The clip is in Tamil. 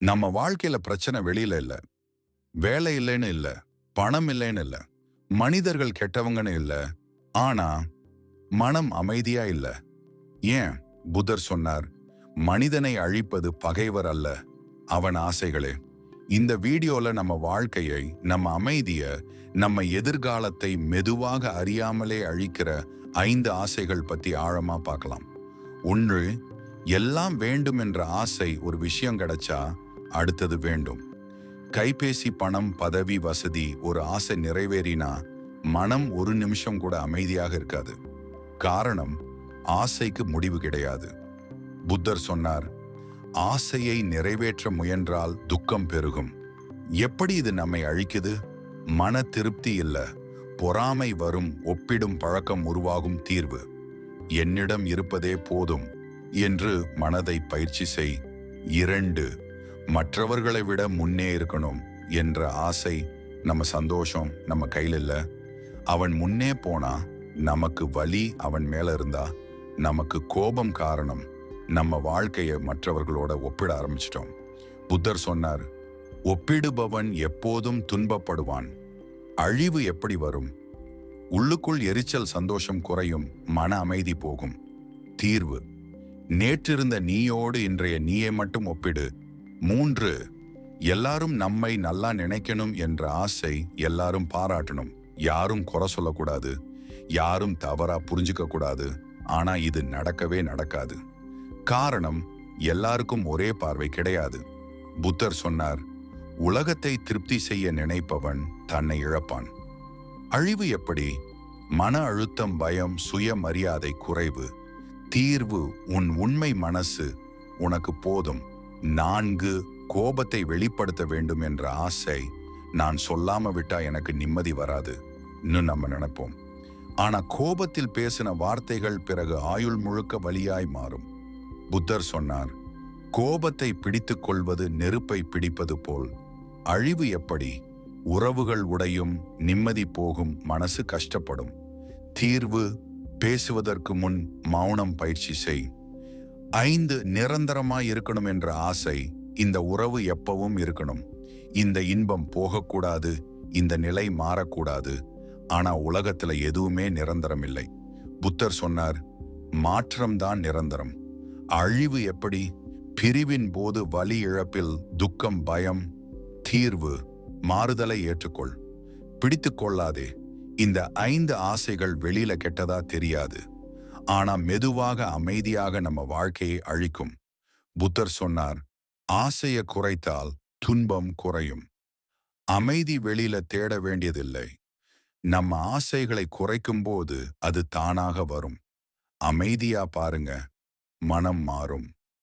நம்ம வாழ்க்கையில பிரச்சனை வெளியில இல்ல, வேலை இல்லைன்னு இல்ல, பணம் இல்லைன்னு இல்ல, மனிதர்கள் கெட்டவங்கன்னு இல்ல, ஆனா மனம் அமைதியா இல்ல. ஏன்? புத்தர் சொன்னார், மனிதனை அழிப்பது பகைவர் அல்ல, அவன் ஆசைகளே. இந்த வீடியோல நம்ம வாழ்க்கையை, நம்ம அமைதிய, நம்ம எதிர்காலத்தை மெதுவாக அறியாமலே அழிக்கிற 5 ஆசைகள் பத்தி ஆழமா பார்க்கலாம். 1. எல்லாம் வேண்டும் என்ற ஆசை. ஒரு விஷயம் கிடைச்சா அடுத்தது வேண்டும். கைபேசி, பணம், பதவி, வசதி ஒரு ஆசை நிறைவேறினா மனம் ஒரு நிமிஷம் கூட அமைதியாக இருக்காது. காரணம், ஆசைக்கு முடிவு கிடையாது. புத்தர் சொன்னார், ஆசையை நிறைவேற்ற முயன்றால் துக்கம் பெருகும். எப்படி இது நம்மை அழிக்குது? மன திருப்தி இல்ல, பொறாமை வரும், ஒப்பிடும் பழக்கம் உருவாகும். தீர்வு, என்னிடம் இருப்பதே போதும் என்று மனதை பயிற்சி செய். 2. மற்றவர்களை விட முன்னே இருக்கணும் என்ற ஆசை. நம்ம சந்தோஷம் நம்ம கையில் இல்ல, அவன் முன்னே போனா நமக்கு வலி, அவன் மேல இருந்தா நமக்கு கோபம். காரணம், நம்ம வாழ்க்கையை மற்றவர்களோட ஒப்பிட ஆரம்பிச்சிட்டோம். புத்தர் சொன்னார், ஒப்பிடுபவன் எப்போதும் துன்பப்படுவான். அழிவு எப்படி வரும்? உள்ளுக்குள் எரிச்சல், சந்தோஷம் குறையும், மன அமைதி போகும். தீர்வு, நேற்றிருந்த நீயோடு இன்றைய நீயை மட்டும் ஒப்பிடு. 3. எல்லாரும் நம்மை நல்லா நினைக்கணும் என்ற ஆசை. எல்லாரும் பாராட்டணும், யாரும் குறை சொல்லக்கூடாது, யாரும் தவறா புரிஞ்சுக்க கூடாது. ஆனா இது நடக்கவே நடக்காது. காரணம், எல்லாருக்கும் ஒரே பார்வை கிடையாது. புத்தர் சொன்னார், உலகத்தை திருப்தி செய்ய நினைப்பவன் தன்னை இழப்பான். அழிவு எப்படி? மன அழுத்தம், பயம், சுயமரியாதை குறைவு. தீர்வு, உன் உண்மை மனசு உனக்கு போதும். 4. கோபத்தை வெளிப்படுத்த வேண்டும் என்ற ஆசை. நான் சொல்லாம விட்டா எனக்கு நிம்மதி வராது இன்னும் நம்ம நினைப்போம். ஆனா கோபத்தில் பேசின வார்த்தைகள் பிறகு ஆயுள் முழுக்க வலியாய் மாறும். புத்தர் சொன்னார், கோபத்தை பிடித்துக் கொள்வது நெருப்பை பிடிப்பது போல். அழிவு எப்படி? உறவுகள் உடையும், நிம்மதி போகும், மனசு கஷ்டப்படும். தீர்வு, பேசுவதற்கு முன் மௌனம் பயிற்சி செய். 5. நிரந்தரமாய் இருக்கணும் என்ற ஆசை. இந்த உறவு எப்பவும் இருக்கணும், இந்த இன்பம் போகக்கூடாது, இந்த நிலை மாறக்கூடாது. ஆனா உலகத்துல எதுவுமே நிரந்தரம் இல்லை. புத்தர் சொன்னார், மாற்றம்தான் நிரந்தரம். அழிவு எப்படி? பிரிவின் போது வலி, இழப்பில் துக்கம், பயம். தீர்வு, மாறுதலை ஏற்றுக்கொள், பிடித்து கொள்ளாதே. இந்த 5 ஆசைகள் வெளியில கெட்டதா தெரியாது, ஆனா மெதுவாக அமைதியாக நம்ம வாழ்க்கையை அழிக்கும். புத்தர் சொன்னார், ஆசையை குறைத்தால் துன்பம் குறையும். அமைதி வெளியில தேட வேண்டியதில்லை, நம்ம ஆசைகளை குறைக்கும் போது அது தானாக வரும். அமைதியா பாருங்க, மனம் மாறும்.